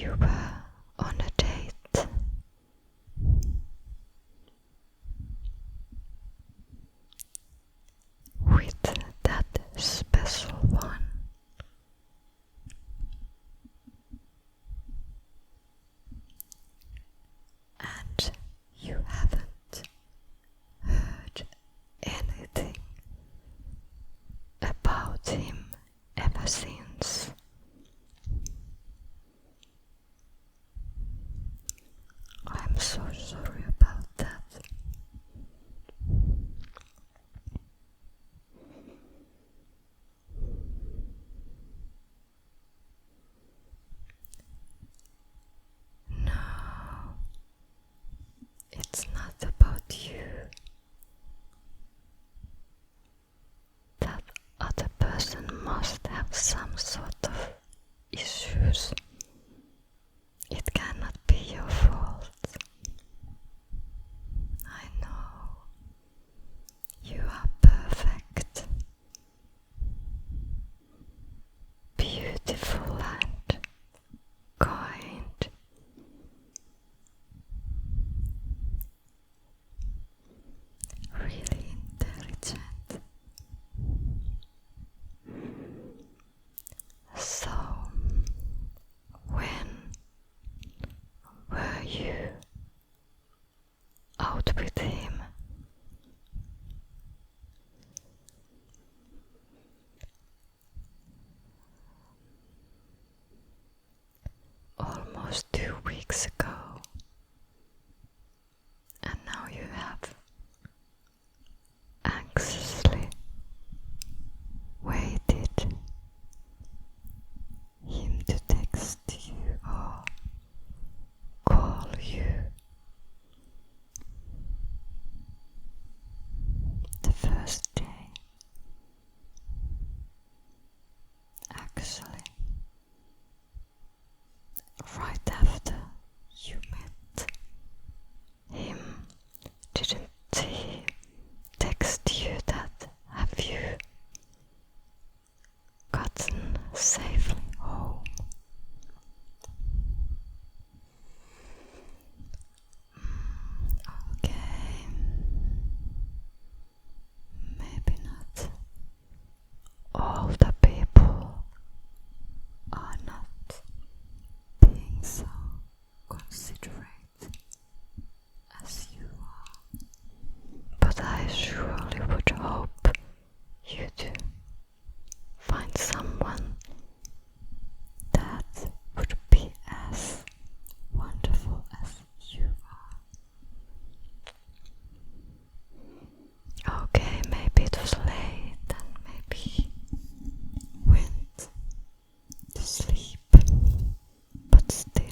you were on a date with that special one, and you haven't heard anything about him ever since. I'm so sorry about that. No, it's not about you. That other person must have some sort of issues. It cannot be your fault. I know. You are perfect, beautiful and kind. Really intelligent. So, when were you out with him? Almost 2 weeks ago, and now you have anxiously waited him to text you or call you. The first day, actually, right after you met him, didn't he text you that have you gotten safely home? Okay, maybe not all the people are not being so considerate as you are, but I surely would hope you to find someone that would be as wonderful as you are. Okay, maybe it was late and maybe went to sleep, but still.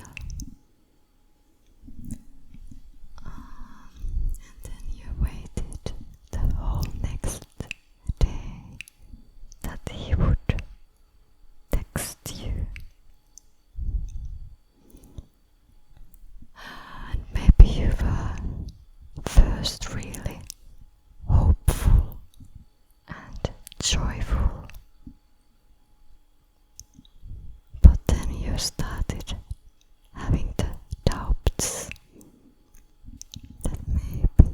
And then you waited the whole next day that he would text you. And maybe you were first really hopeful and joyful, but then you started having the doubts that maybe,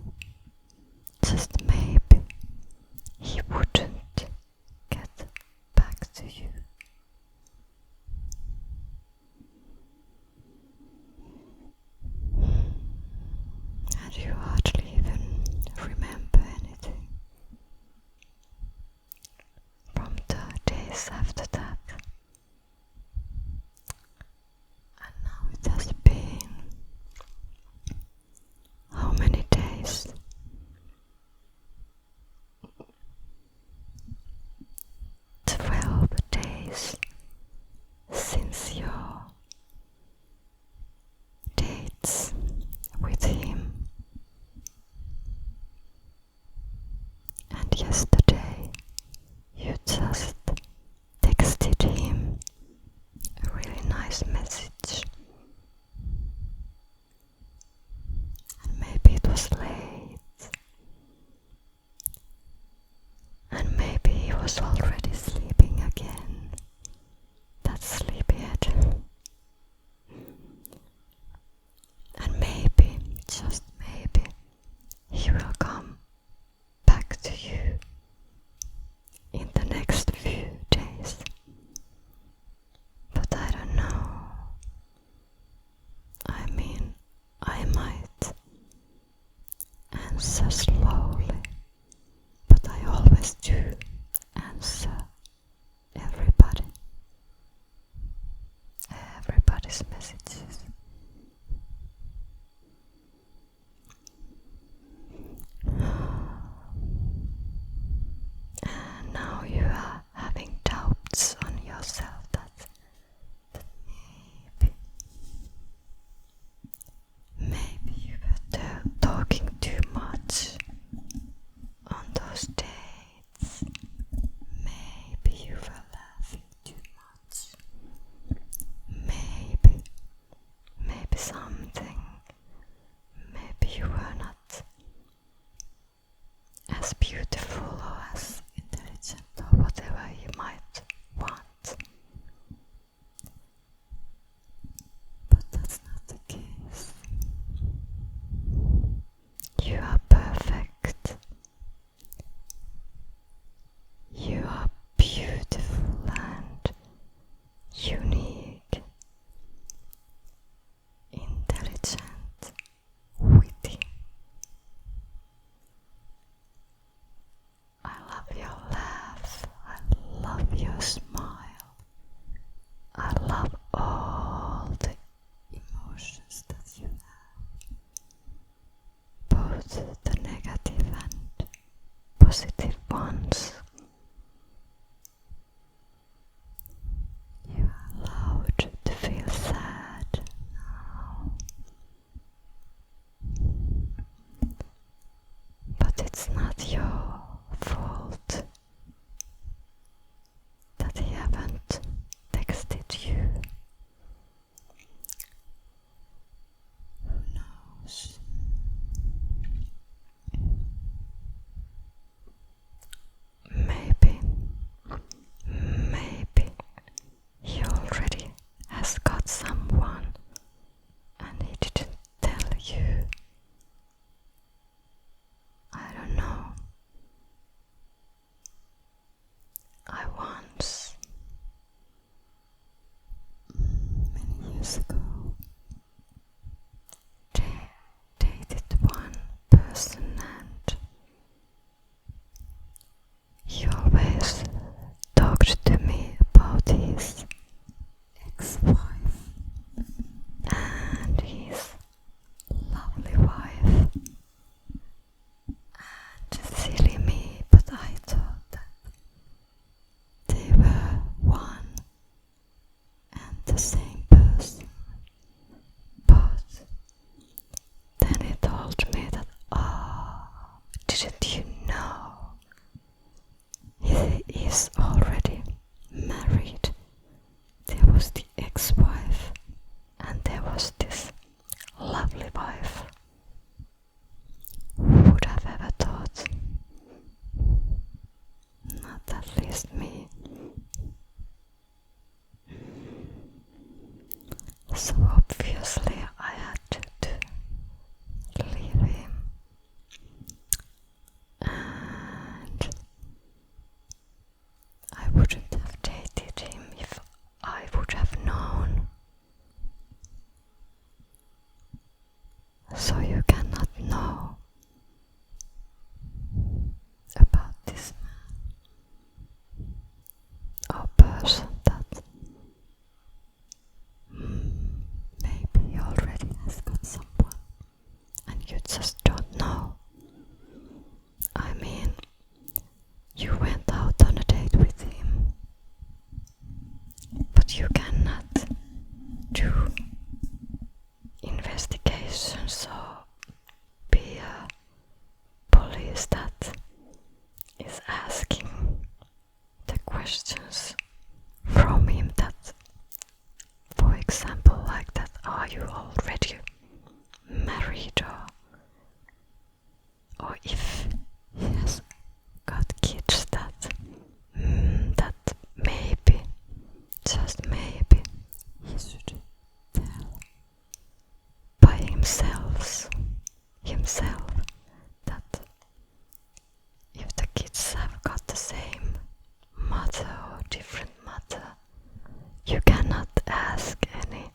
just maybe, he wouldn't get back to you. And you hardly even remember anything from the days after that. And now it has been how many days? 12 days since your dates with him. And yesterday you just texted him a really nice message. And maybe it was late. And maybe he was already sleeping again. That sleepyhead. years ago, dated one person, and he always talked to me about his ex-wife and his lovely wife. And silly me, but I thought that they were one and the same person. But then he told me that, didn't you know? He is already married. There was the ex-wife and there was this lovely wife. Who would have ever thought? Not at least me. So obviously I had to leave him, and I wouldn't have dated him if I would have known. So you cannot know about this man or person that maybe he already has got someone and you just don't know. I mean, you went out on a date with him, but you cannot do investigations or be a police that is asking the questions from him that, for example, like that, are you already married, or if he has got kids, that maybe, just maybe, he should tell by himself that if the kids have got the same mother or different mother, you cannot ask any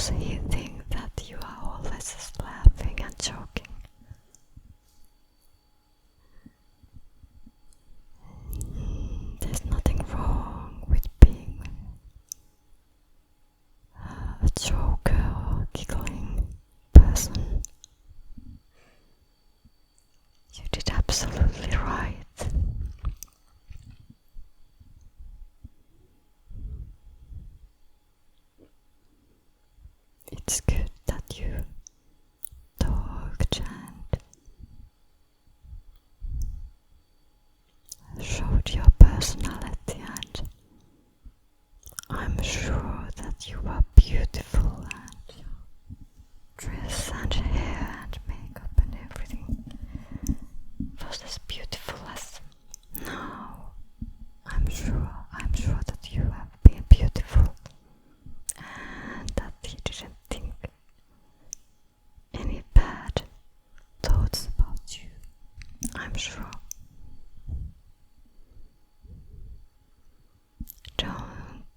does he think that you are always just laughing and joking? There's nothing wrong with being a joker or giggling person. You did absolutely right. It's good that you talked and showed your personality, and I'm sure that you are beautiful, and your dress and hair and makeup and everything was as beautiful as now. I'm sure that you have been beautiful and that he didn't think any bad thoughts about you. I'm sure.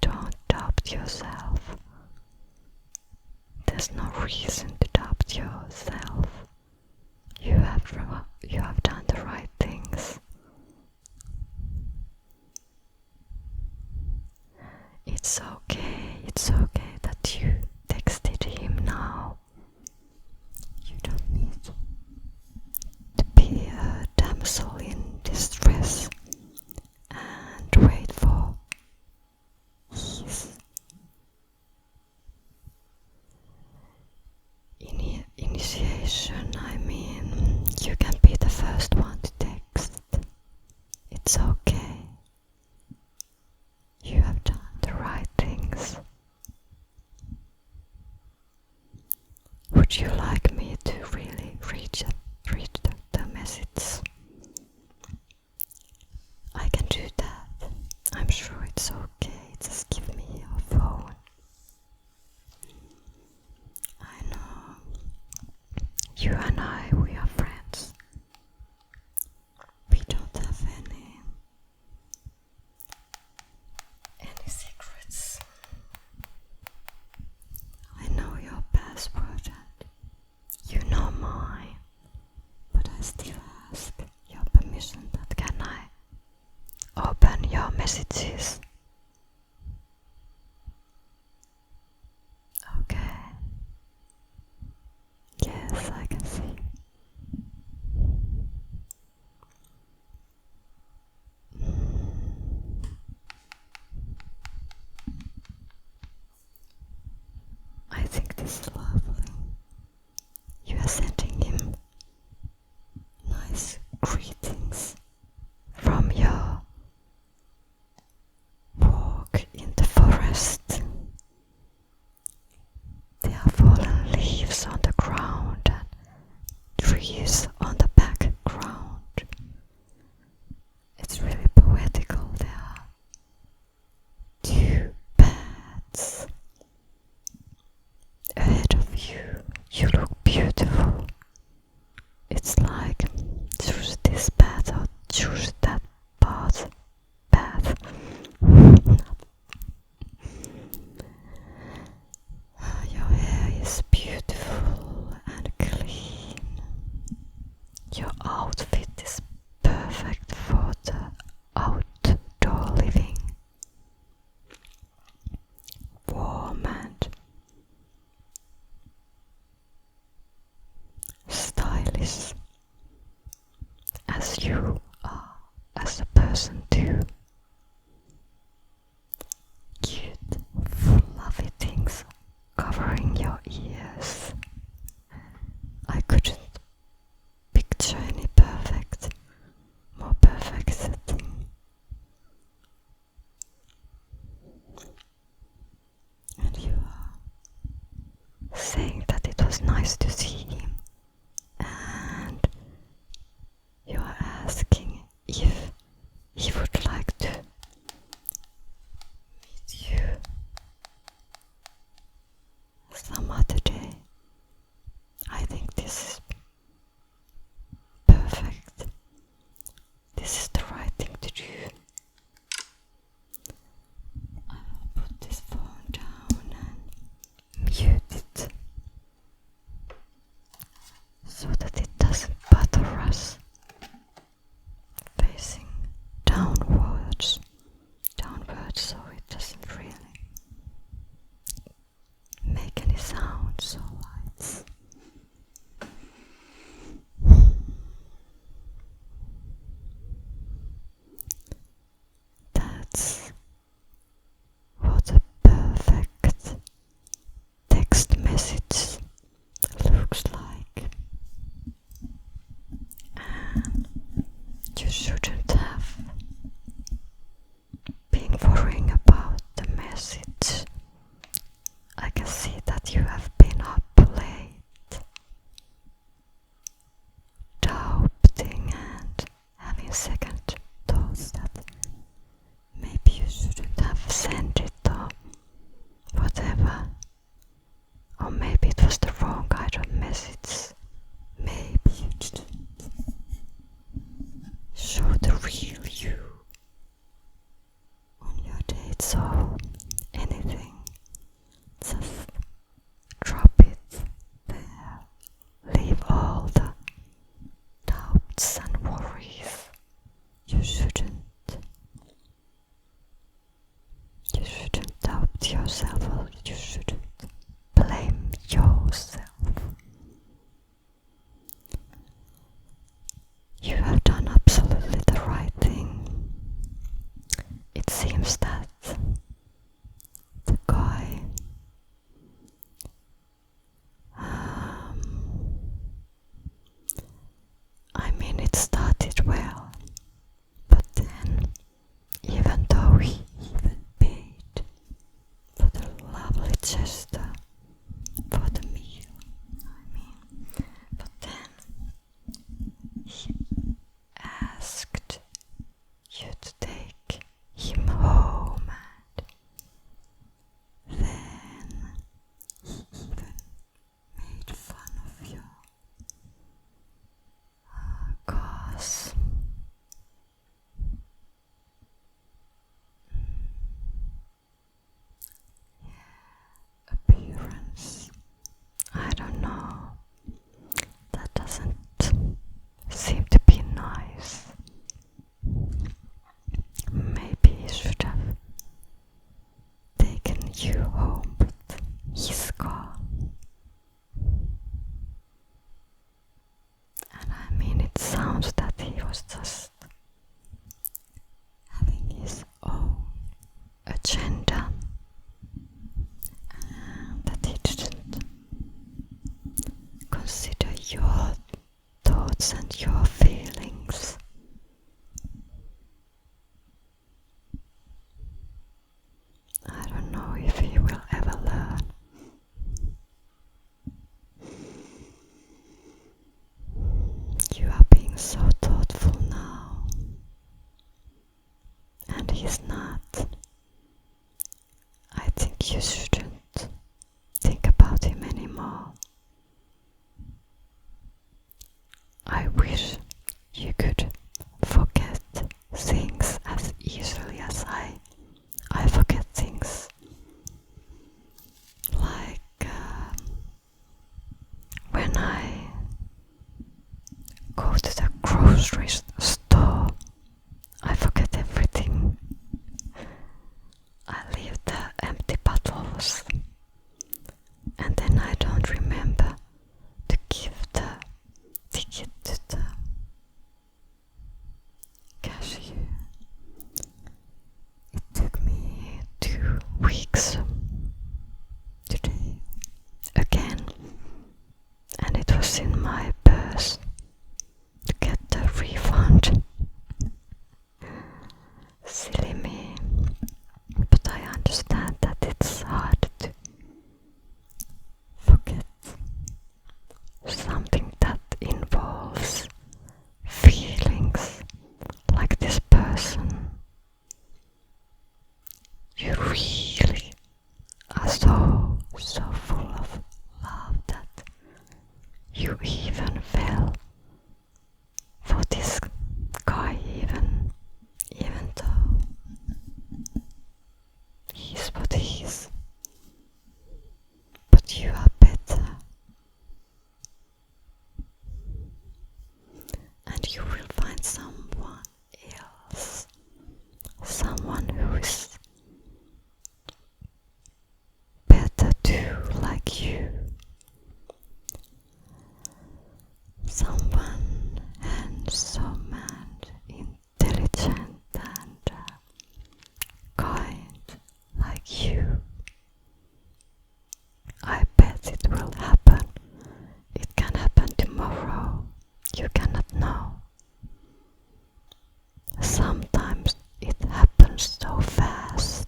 Don't doubt yourself. There's no reason to doubt yourself. You have done the right things. It's okay that you texted him now. You don't need to be a damsel in distress and wait for his initiation. I mean, you can be the first one to text. It's okay. You have done the right things. Would you like me to really read the message? I can do that. I'm sure it's okay. Just give me your phone. I know. You and I, we are friends. We don't have any secrets. I know your password and you know mine, but I still ask your permission that can I open your messages? Okay. Yes, I can see. I think this is lovely. You are sending him nice greetings from your walk in the forest. There are fallen leaves on the ground and trees on the background. It's really poetical. There are two paths ahead of you. You look beautiful. It's like choose this path or choose that path. Your hair is beautiful and clean. Your outfit is perfect for the outdoor living. Warm and stylish as you are as a person too. Cute, fluffy things covering your ears. I couldn't picture any more perfect setting. And you are saying that it was nice to see him, and you are asking if he would like to meet you some other day. I think this is perfect. This is the right thing to do. I will put this phone down and mute it. grocery store, I forget everything. I leave the empty bottles, and then I don't remember to give the ticket to the cashier. It took me 2 weeks today again, and it was in my purse to get the refund. Silly me, but I understand that it's hard to forget something that involves feelings like this person. You really are so full of love that you even fell for this guy, even though he's what he is. But you are better, and you will find someone else, someone who is better too, like you. Someone handsome and intelligent and kind like you. I bet it will happen. It can happen tomorrow. You cannot know. Sometimes it happens so fast.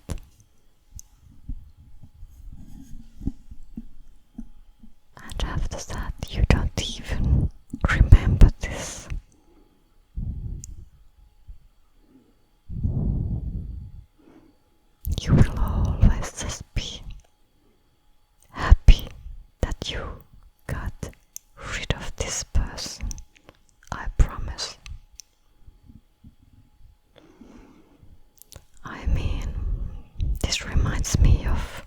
And after that, you don't even remember this. You will always just be happy that you got rid of this person. I promise. I mean, this reminds me of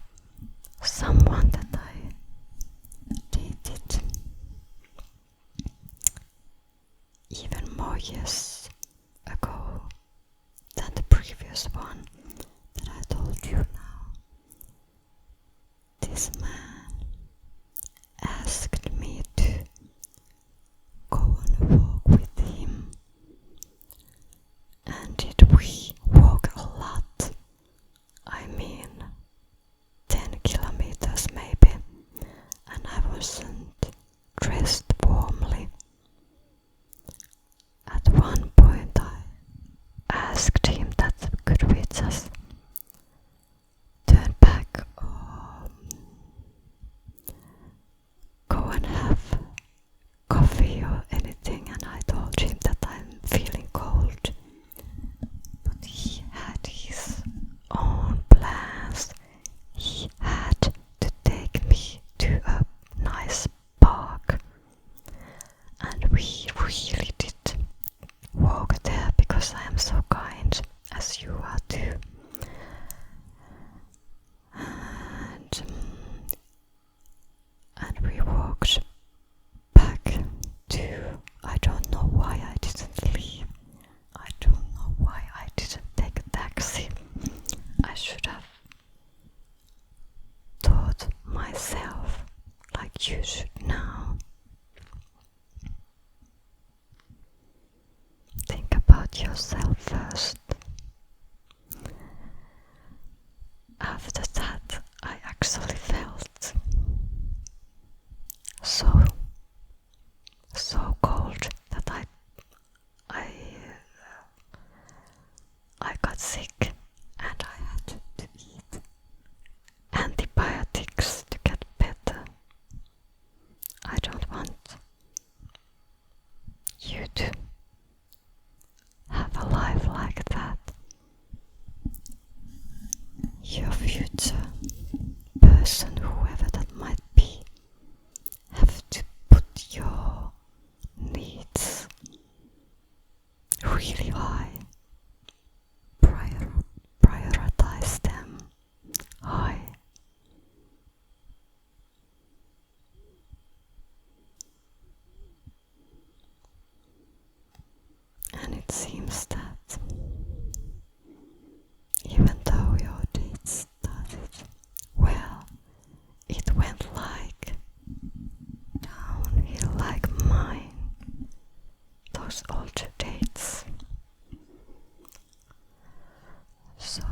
someone that I dated even more years ago than the previous one that I told you now. This man asked me to go on a walk with him, and did we walk a lot? I mean 10 kilometers maybe, and I wasn't dressed warmly. At one point I asked him that could we just turn back or go and have coffee or anything, and I told him that I'm feeling cold. But he had his own plans. He had to take me to a nice park, and we really did walk there because I am so kind, as you are too. And we walked back to, I don't know why I didn't leave. I don't know why I didn't take a taxi. I should have taught myself like you should now. Think about yourself first. After that, I actually felt so cold that I got sick, and I had to eat antibiotics to get better. I seems that even though your date started well, it went like downhill like mine, those older dates. So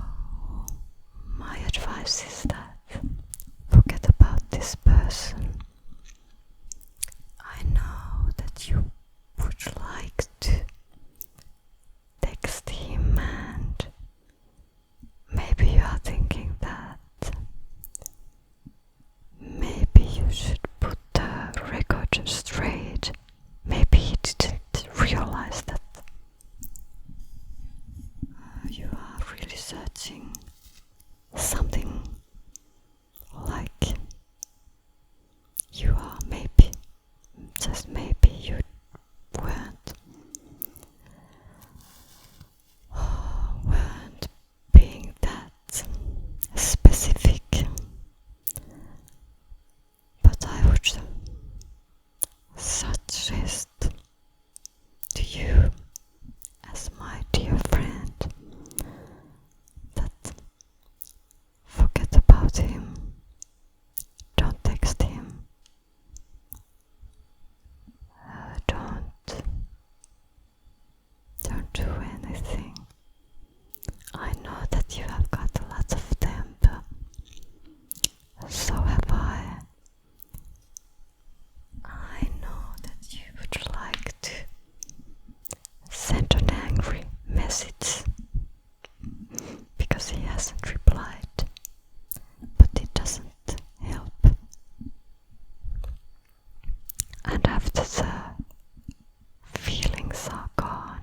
my advice is that forget about this person. I know that you would like to text him, and maybe you are thinking that maybe you should put the record straight. Maybe he didn't realize that you are really searching something, like you are maybe, just maybe you weren't being that specific. But I would suggest to you, as my dear friend, that forget about him. Don't text him. Don't do anything. I know that you have got a lot of temper. So have I. I know that you would like to send an angry message because he hasn't replied, but it doesn't help. And after the feelings are gone,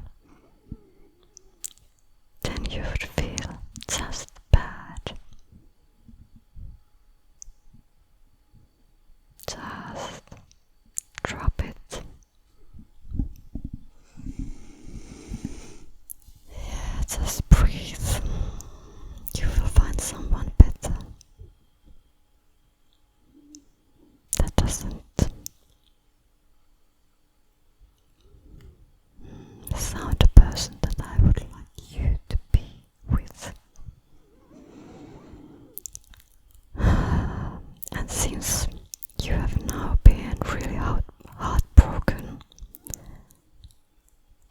then you would feel just bad. Just drop it. Yeah, just breathe. You will find someone better. That doesn't sound a person that I would like you to be with. And since you have now been really heartbroken,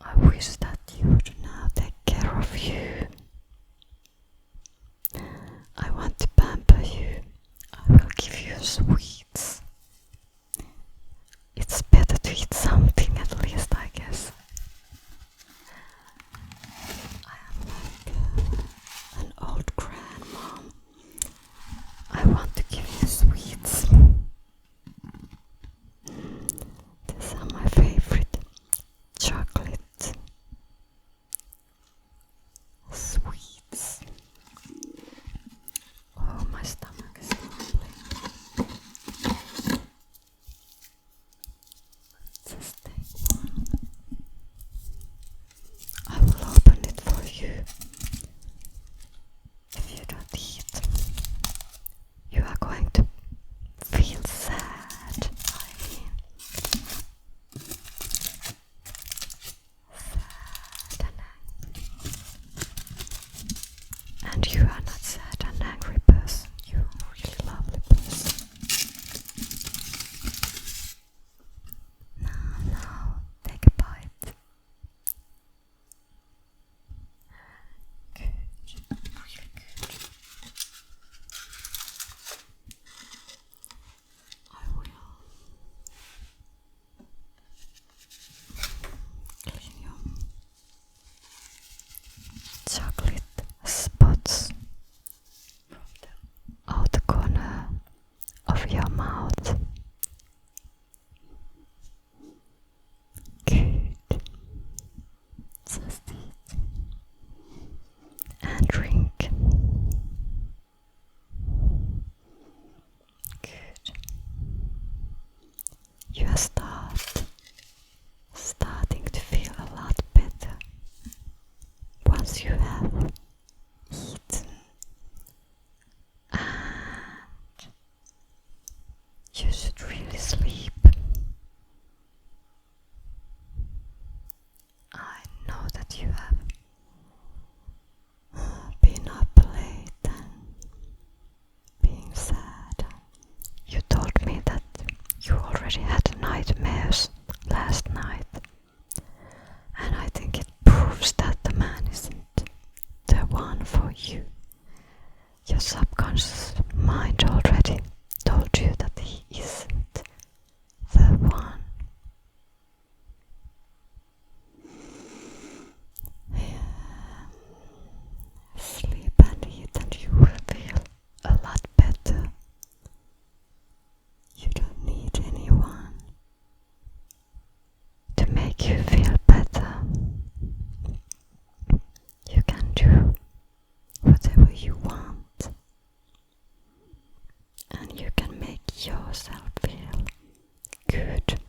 I wish that you would now take care of you. I want to pamper you. I will give you sweets. It's better to eat something at least, I guess. I am like an old grandmom. I want to give you sweets. These are my favorite chocolate sweets. Oh, my stomach is rumbling. Just take one. I will open it for you. If you don't eat, you are going to feel sad. I mean, sad and angry. And you are not sad and angry person. You are a really lovely person. Now, take a bite. Good, really good. I will clean your chocolate spots from the outer corner of your mouth. Good. Just eat and drink. Good. You are starting to feel a lot better once you have eaten, and you should really sleep. I know that you already had nightmares last night, and I think it proves that the man isn't the one for you. Your subconscious mind already told you that he isn't the one. Sleep and eat and you will feel a lot better. You don't need anyone to make you feel better. You can do whatever you want, and you can make yourself feel good.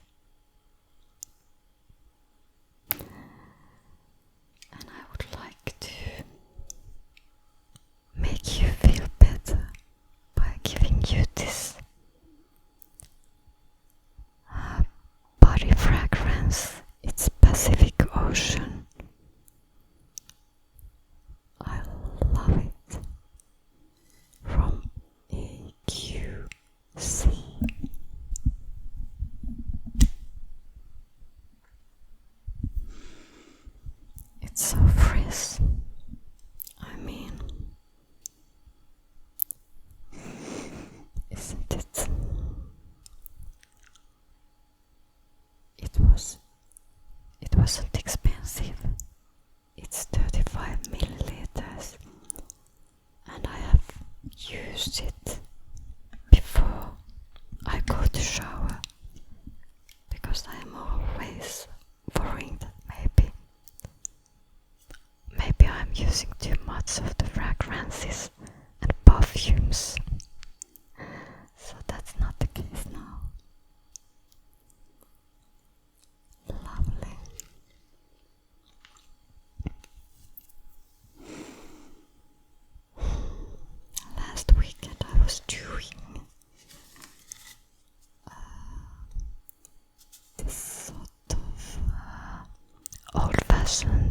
And I would like to make you feel better by giving you this body fragrance. It's Pacific Ocean. I love it. From AQC. It's so fresh. I mean, isn't it? It wasn't expensive. It's 35 milliliters, and I have used it before I go to shower, because I am always worrying that maybe I'm using too much of the fragrances and perfumes. So that's not the case now. Lovely. Last weekend I was doing this sort of old-fashioned